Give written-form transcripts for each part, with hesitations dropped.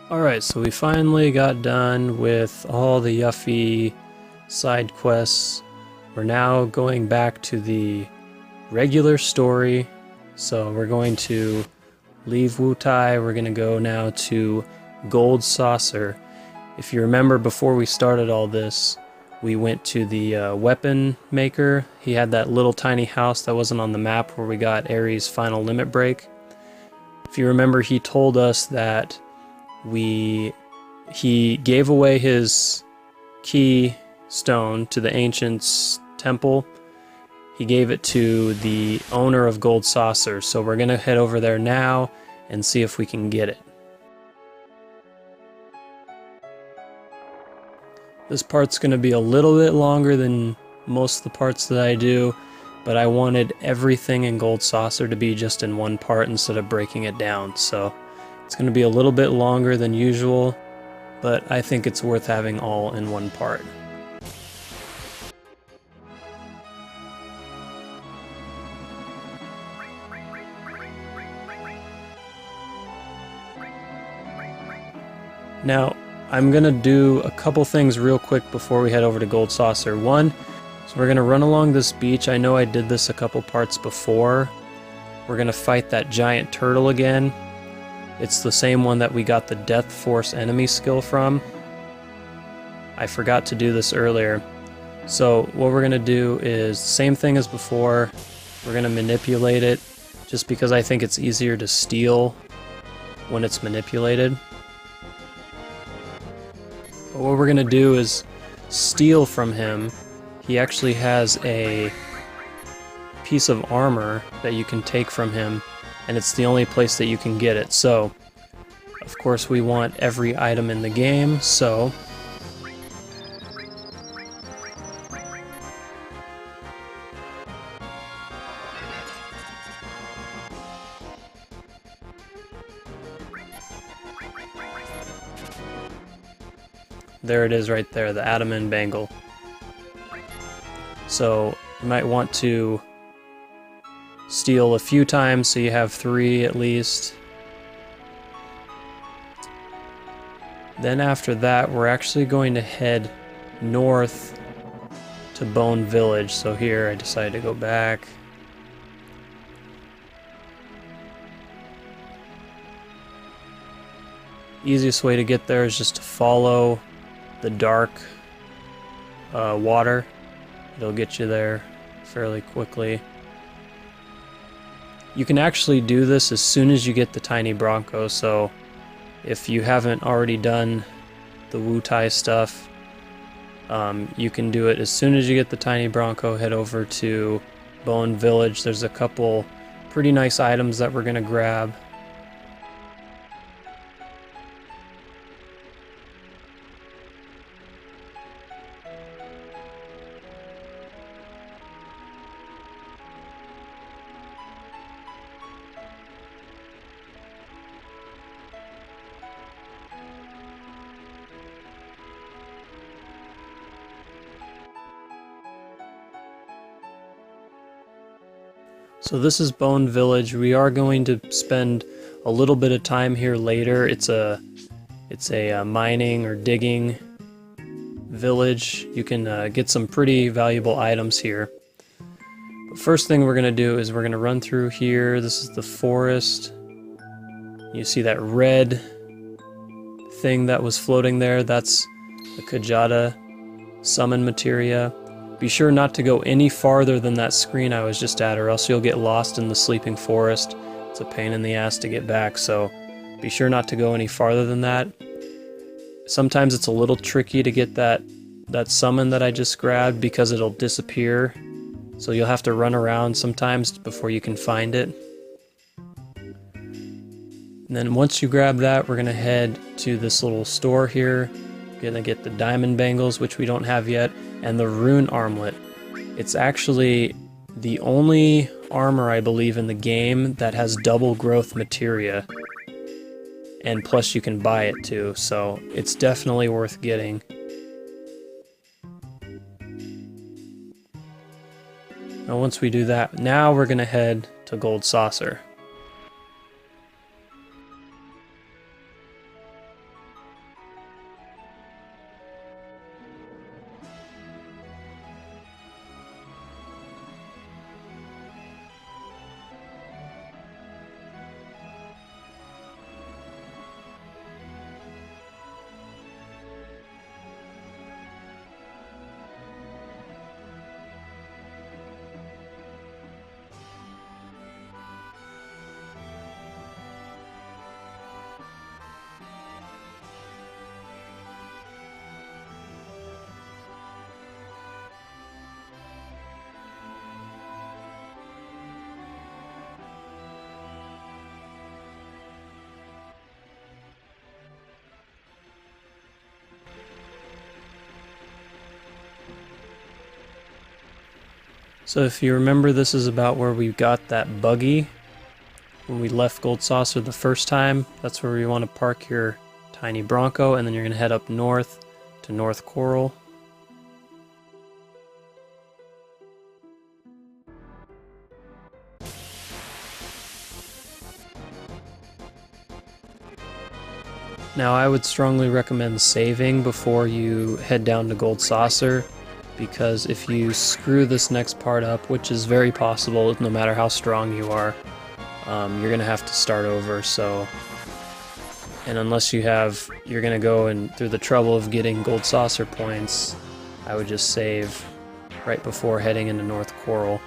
Alright, so we finally got done with all the Yuffie side quests. We're now going back to the regular story. So we're going to leave Wutai. We're going to go now to Gold Saucer. If you remember, before we started all this, we went to the weapon maker. He had that little tiny house that wasn't on the map where we got Ares' final limit break. If you remember, he told us that he gave away his key stone to the Ancient's temple. He gave it to the owner of Gold Saucer, so we're gonna head over there now and see if we can get it. This part's gonna be a little bit longer than most of the parts that I do, but I wanted everything in Gold Saucer to be just in one part instead of breaking it down, so it's going to be a little bit longer than usual, but I think it's worth having all in one part. Now, I'm going to do a couple things real quick before we head over to Gold Saucer. One, so we're going to run along this beach. I know I did this a couple parts before. We're going to fight that giant turtle again. It's the same one that we got the Death Force enemy skill from. I forgot to do this earlier. So what we're going to do is the same thing as before. We're going to manipulate it just because I think it's easier to steal when it's manipulated. But what we're going to do is steal from him. He actually has a piece of armor that you can take from him, and it's the only place that you can get it. So, of course, we want every item in the game, so there it is right there, the Ataman Bangle. So, you might want to steal a few times so you have 3 at least. Then after that, we're actually going to head north to Bone Village. So here I decided to go back. Easiest way to get there is just to follow the dark water. It'll get you there fairly quickly. You can actually do this as soon as you get the Tiny Bronco, so if you haven't already done the Wutai stuff, you can do it as soon as you get the Tiny Bronco. Head over to Bone Village. There's a couple pretty nice items that we're going to grab. So this is Bone Village. We are going to spend a little bit of time here later. It's a mining or digging village. You can get some pretty valuable items here. But first thing we're going to do is we're going to run through here. This is the forest. You see that red thing that was floating there? That's the Kajada summon materia. Be sure not to go any farther than that screen I was just at, or else you'll get lost in the sleeping forest. It's a pain in the ass to get back, so be sure not to go any farther than that. Sometimes it's a little tricky to get that summon that I just grabbed because it'll disappear, so you'll have to run around sometimes before you can find it. And then once you grab that, we're going to head to this little store here. We're going to get the diamond bangles, which we don't have yet, and the rune armlet. It's actually the only armor, I believe, in the game that has double growth materia. And plus you can buy it too, so it's definitely worth getting. Now once we do that, now we're going to head to Gold Saucer. So if you remember, this is about where we got that buggy when we left Gold Saucer the first time. That's where you want to park your tiny Bronco, and then you're going to head up north to North Coral. Now I would strongly recommend saving before you head down to Gold Saucer, because if you screw this next part up, which is very possible no matter how strong you are, you're going to have to start over. So, and unless you're going to go through the trouble of getting Gold Saucer points, I would just save right before heading into North Coral.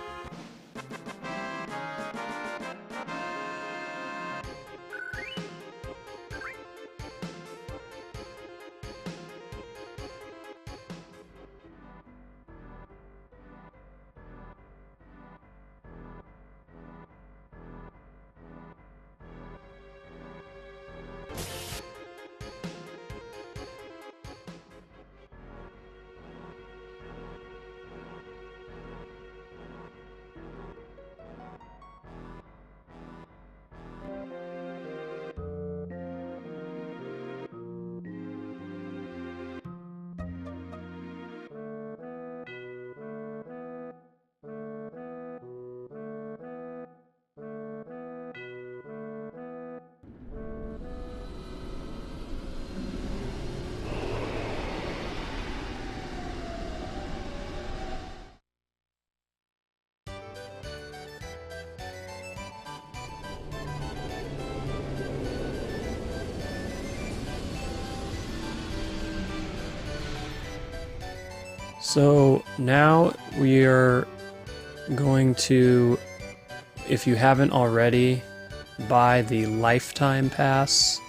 So now we are going to, if you haven't already, buy the lifetime pass.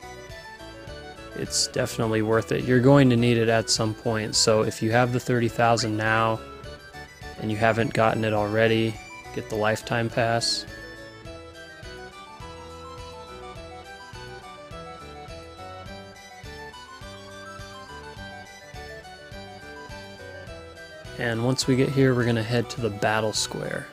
It's definitely worth it. You're going to need it at some point, so if you have the 30,000 now and you haven't gotten it already, get the lifetime pass. And once we get here, we're going to head to the battle square.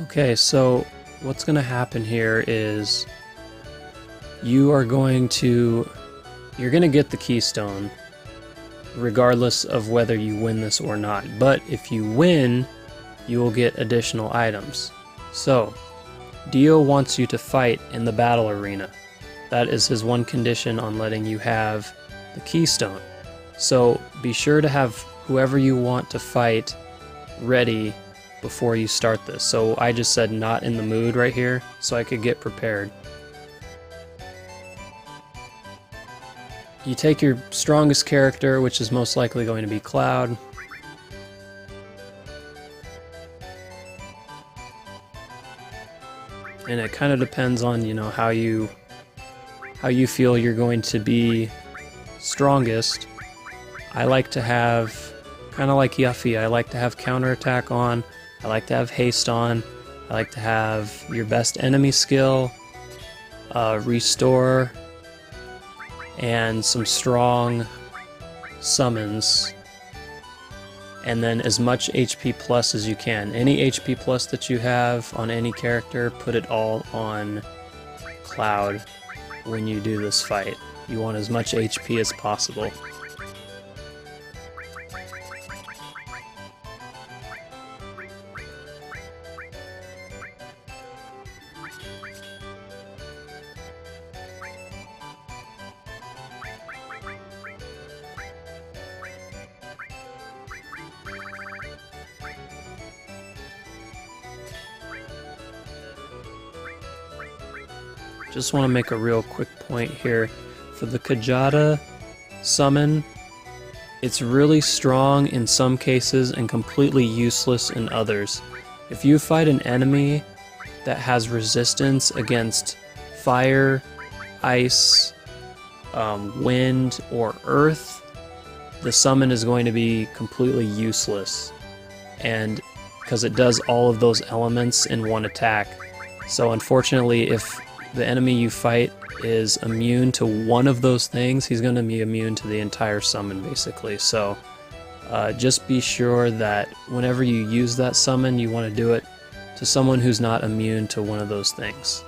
Okay, so what's going to happen here is you're going to get the keystone regardless of whether you win this or not. But if you win, you will get additional items. So, Dio wants you to fight in the battle arena. That is his one condition on letting you have the keystone. So, be sure to have whoever you want to fight ready before you start this. So I just said not in the mood right here so I could get prepared. You take your strongest character, which is most likely going to be Cloud. And it kind of depends on, you know, how you feel you're going to be strongest. I like to have, kind of like Yuffie, I like to have counterattack on. I like to have haste on. I like to have your best enemy skill, restore, and some strong summons. And then as much HP plus as you can. Any HP plus that you have on any character, put it all on Cloud when you do this fight. You want as much HP as possible. Just want to make a real quick point here. For the Kajata summon, it's really strong in some cases and completely useless in others. If you fight an enemy that has resistance against fire, ice, wind, or earth, the summon is going to be completely useless. And because it does all of those elements in one attack. So unfortunately, if the enemy you fight is immune to one of those things, he's going to be immune to the entire summon, basically. So just be sure that whenever you use that summon, you want to do it to someone who's not immune to one of those things.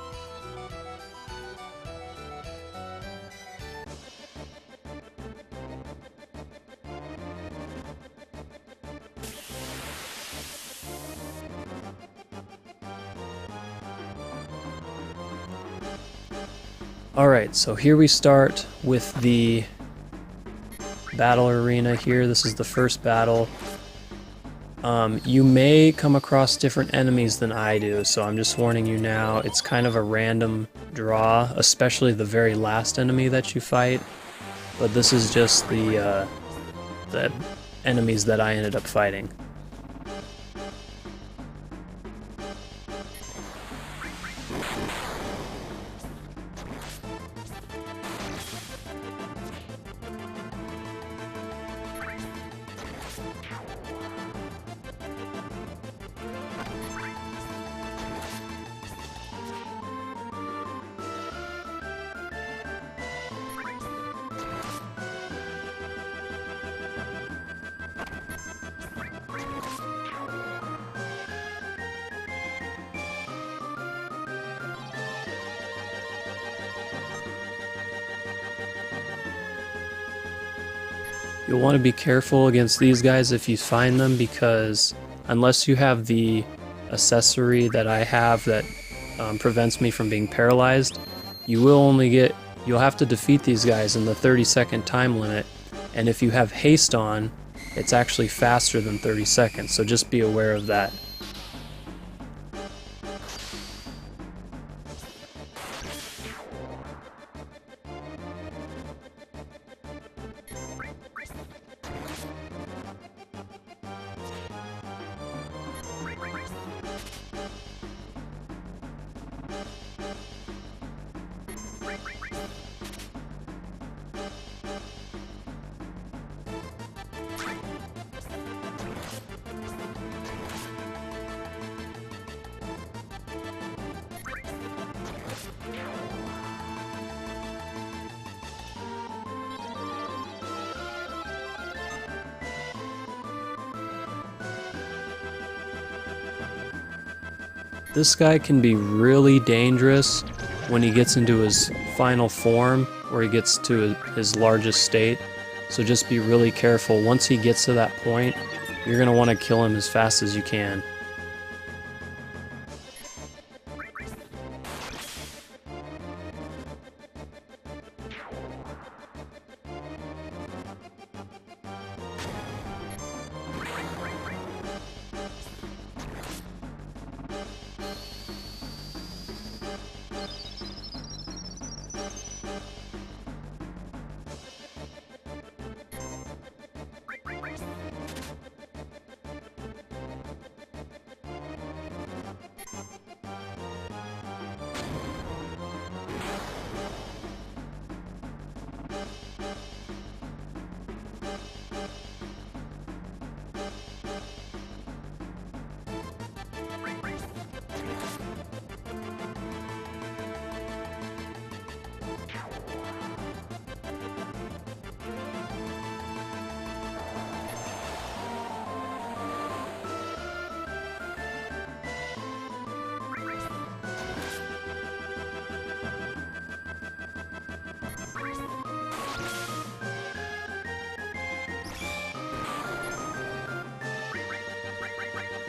Alright, so here we start with the battle arena here. This is the first battle. You may come across different enemies than I do, so I'm just warning you now. It's kind of a random draw, especially the very last enemy that you fight. But this is just the enemies that I ended up fighting. You'll want to be careful against these guys if you find them, because unless you have the accessory that I have that prevents me from being paralyzed, you'll have to defeat these guys in the 30-second time limit, and if you have haste on, it's actually faster than 30 seconds, so just be aware of that. This guy can be really dangerous when he gets into his final form, or he gets to his largest state, so just be really careful. Once he gets to that point, you're going to want to kill him as fast as you can.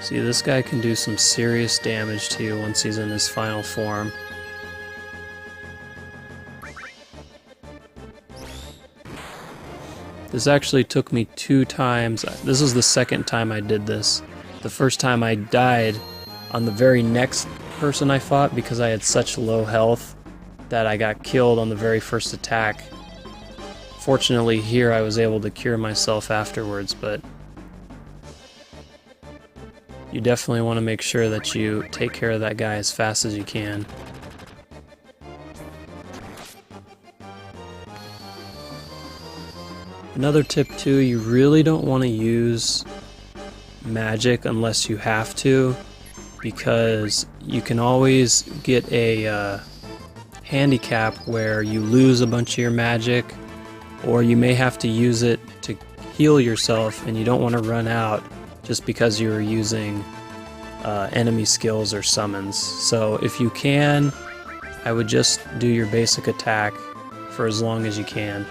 See, this guy can do some serious damage to you once he's in his final form. This actually took me 2 times. This is the second time I did this. The first time I died on the very next person I fought because I had such low health that I got killed on the very first attack. Fortunately here I was able to cure myself afterwards, but you definitely want to make sure that you take care of that guy as fast as you can. Another tip too, you really don't want to use magic unless you have to, because you can always get a handicap where you lose a bunch of your magic, or you may have to use it to heal yourself and you don't want to run out just because you're using enemy skills or summons. So if you can, I would just do your basic attack for as long as you can.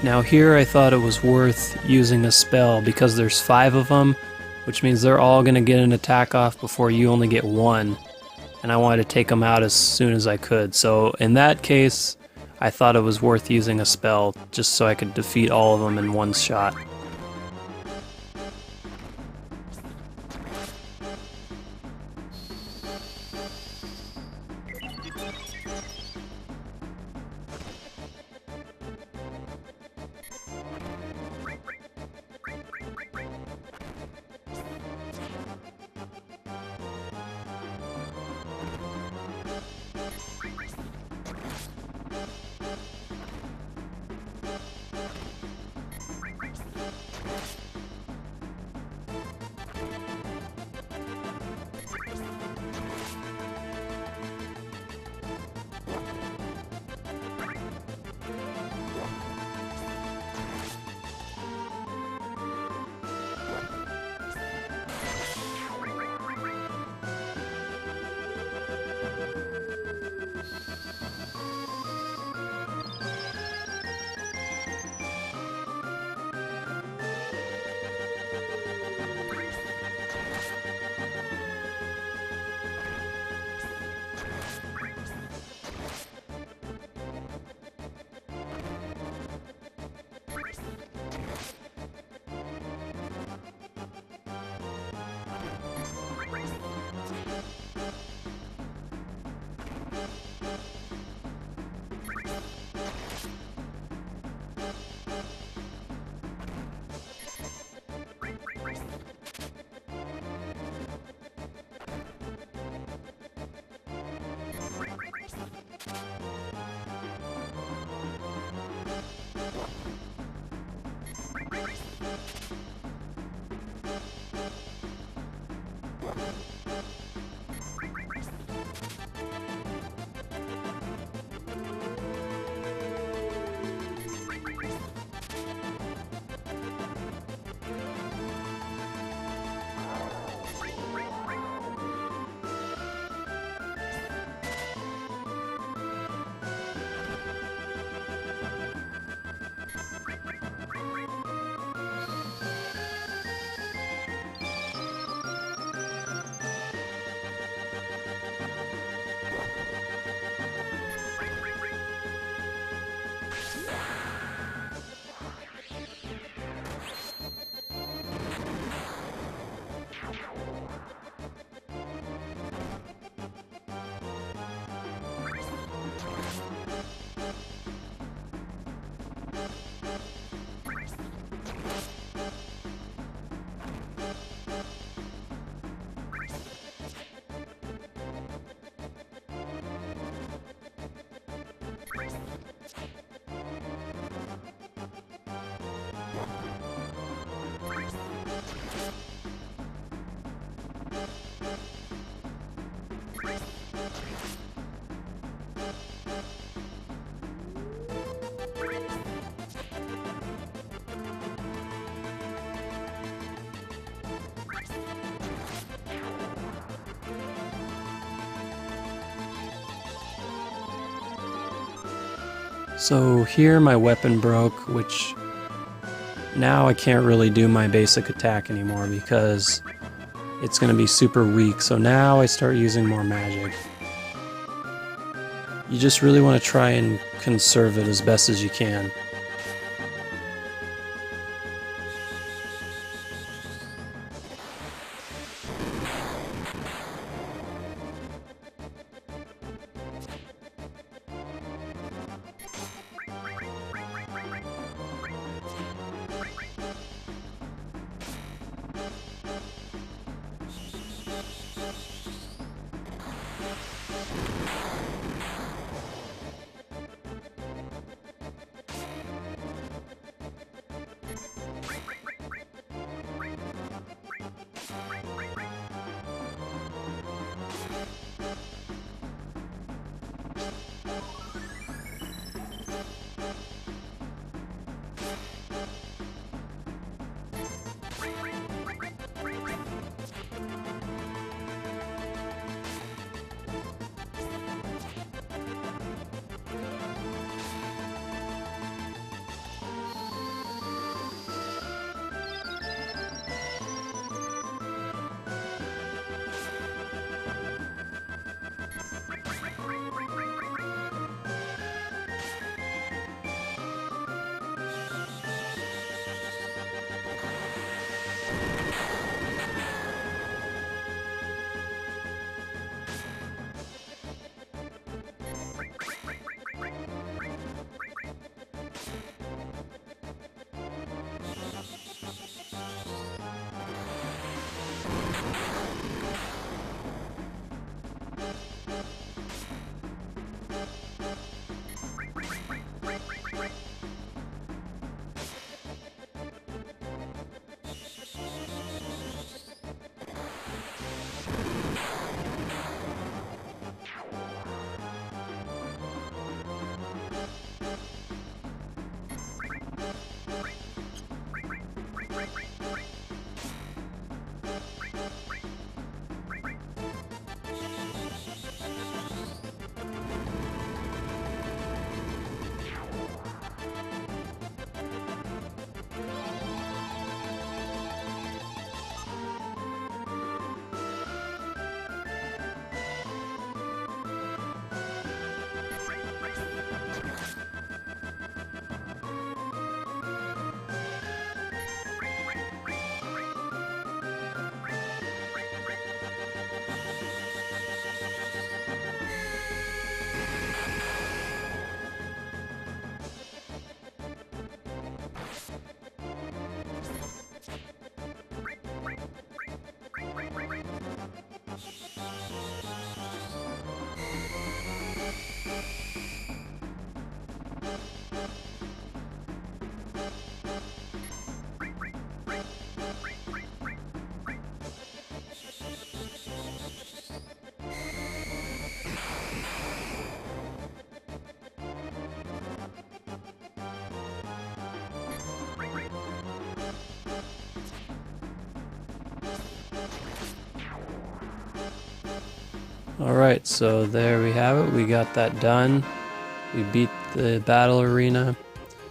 Now here I thought it was worth using a spell because there's 5 of them, which means they're all going to get an attack off before you only get 1. And I wanted to take them out as soon as I could. So in that case, I thought it was worth using a spell just so I could defeat all of them in one shot. So here my weapon broke, which now I can't really do my basic attack anymore because it's going to be super weak. So now I start using more magic. You just really want to try and conserve it as best as you can. Alright, so there we have it. We got that done. We beat the battle arena.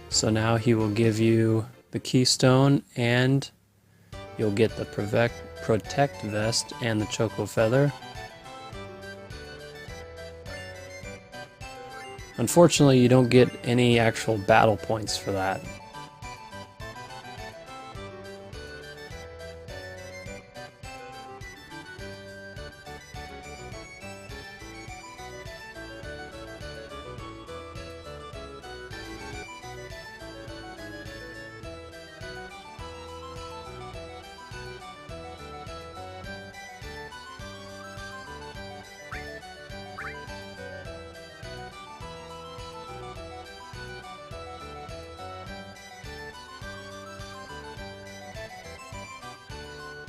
So now he will give you the keystone, and you'll get the protect vest and the choco feather. Unfortunately, you don't get any actual battle points for that.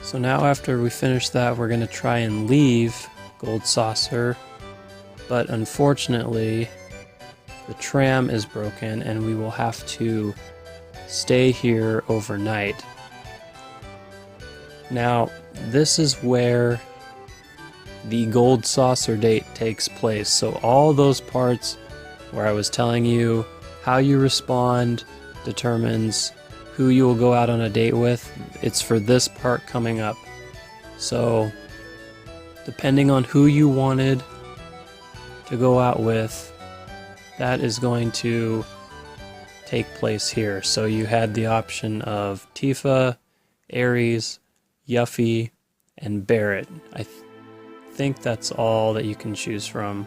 So now after we finish that, we're going to try and leave Gold Saucer, but unfortunately the tram is broken and we will have to stay here overnight. Now this is where the Gold Saucer date takes place, so all those parts where I was telling you How you respond determines who you will go out on a date with. It's for this part coming up. So, depending on who you wanted to go out with, that is going to take place here. So you had the option of Tifa, Ares, Yuffie, and Barrett. I think that's all that you can choose from.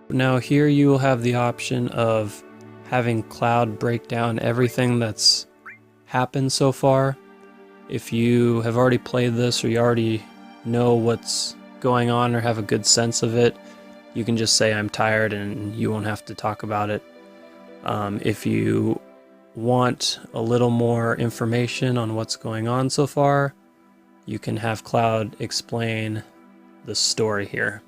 Now here you will have the option of having Cloud break down everything that's happened so far. If you have already played this or you already know what's going on or have a good sense of it, you can just say I'm tired and you won't have to talk about it. If you want a little more information on what's going on so far, you can have Cloud explain the story here.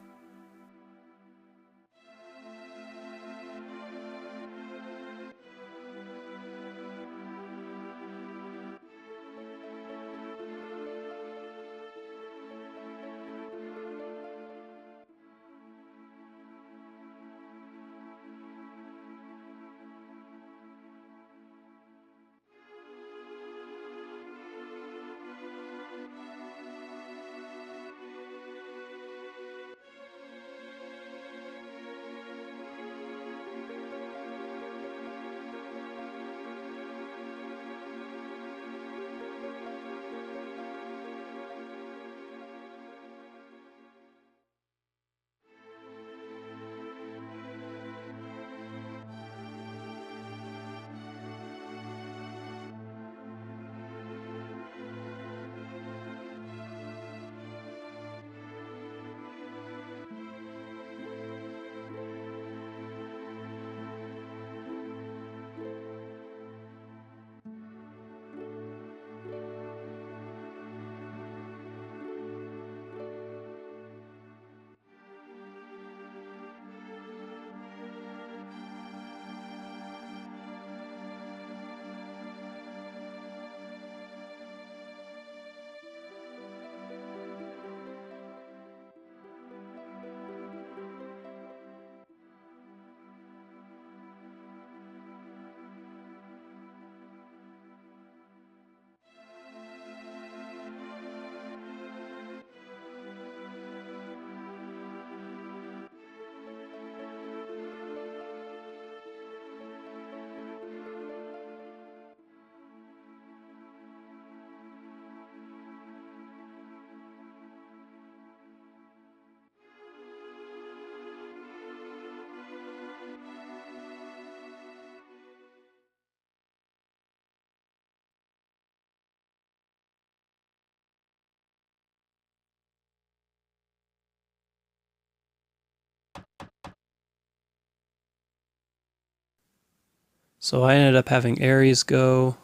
So I ended up having Ares go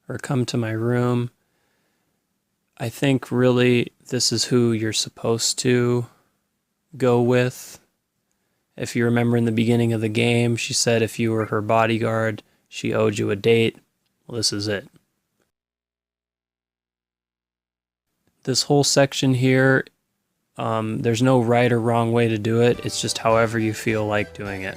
or come to my room. I think really this is who you're supposed to go with. If you remember in the beginning of the game, she said if you were her bodyguard, she owed you a date. Well, this is it. This whole section here, there's no right or wrong way to do it. It's just however you feel like doing it.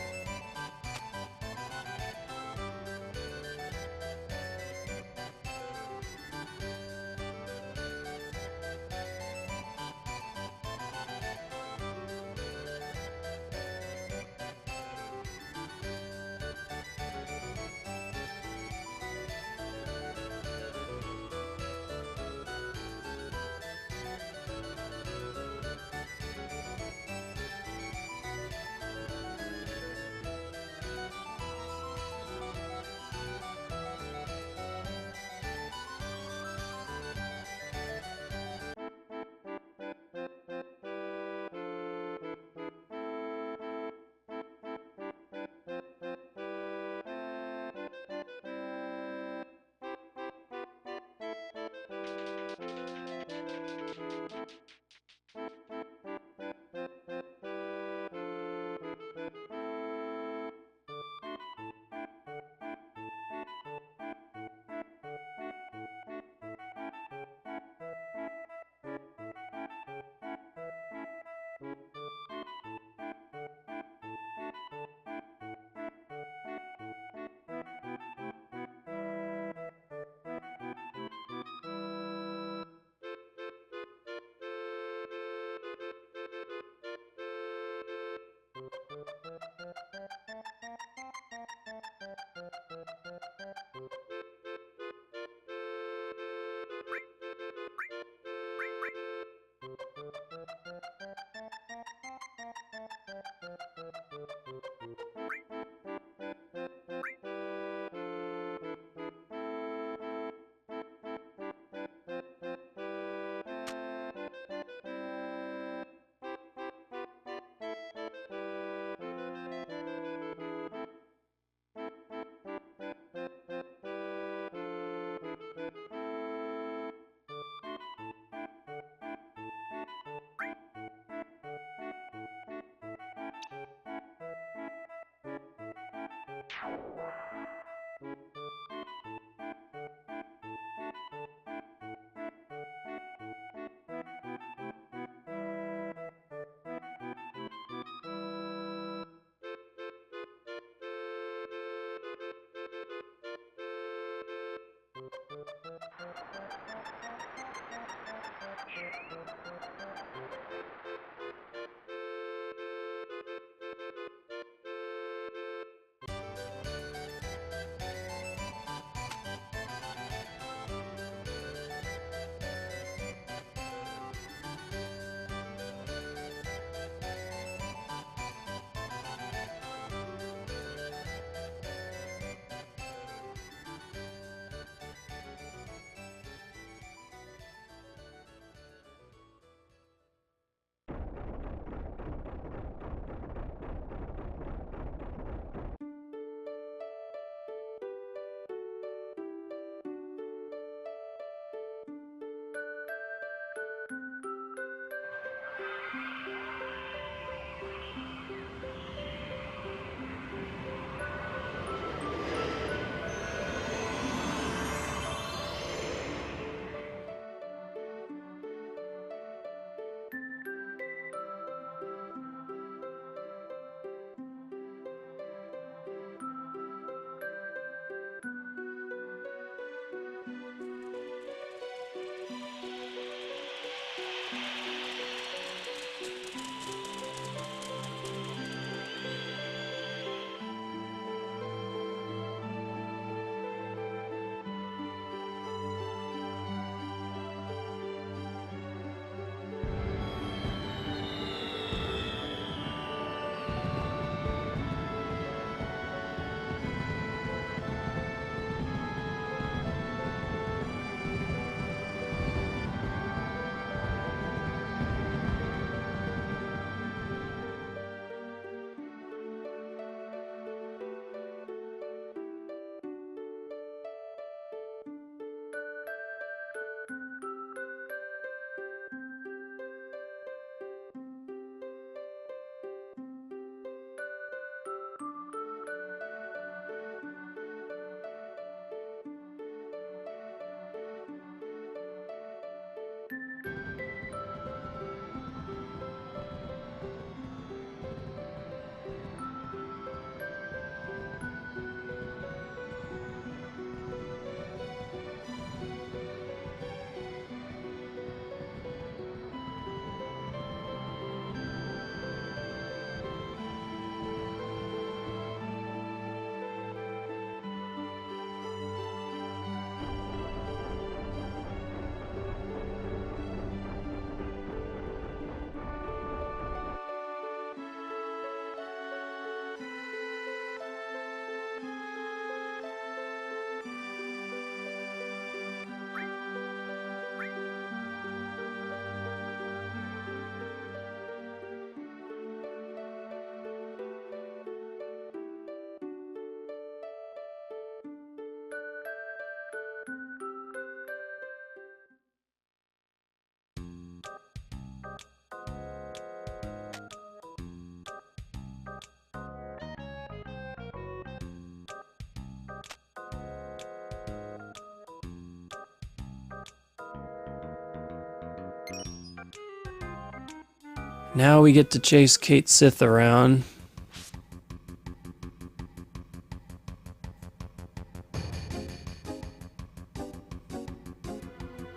Now we get to chase Cait Sith around.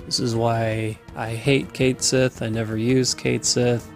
This is why I hate Cait Sith. I never use Cait Sith.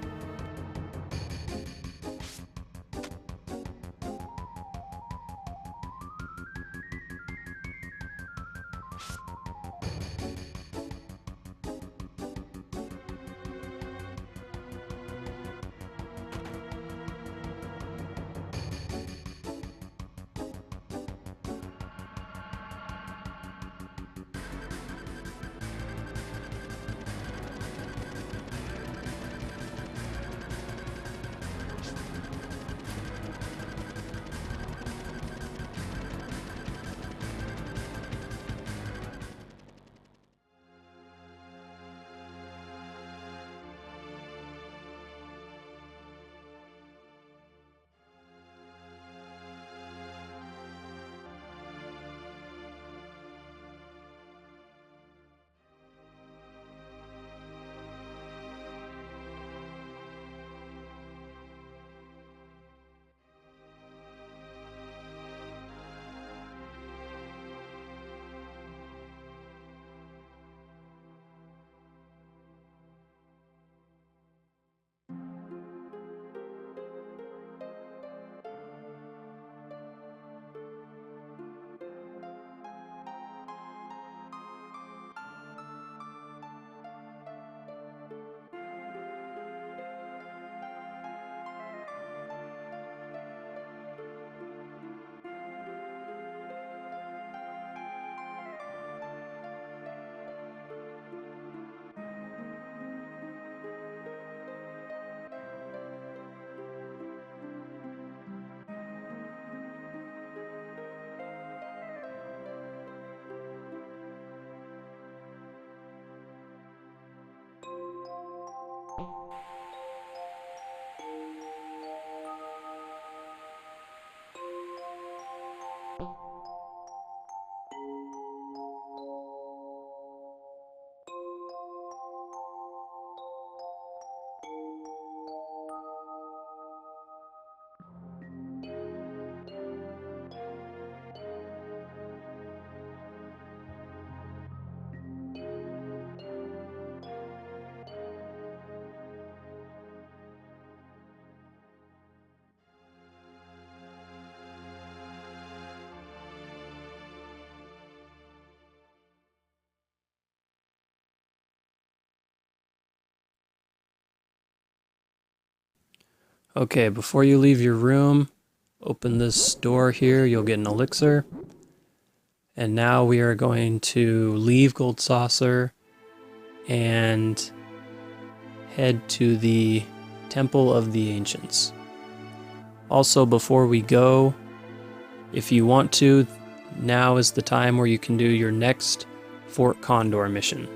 Okay, before you leave your room, open this door here, you'll get an elixir. And now we are going to leave Gold Saucer and head to the Temple of the Ancients. Also, before we go, if you want to, now is the time where you can do your next Fort Condor mission.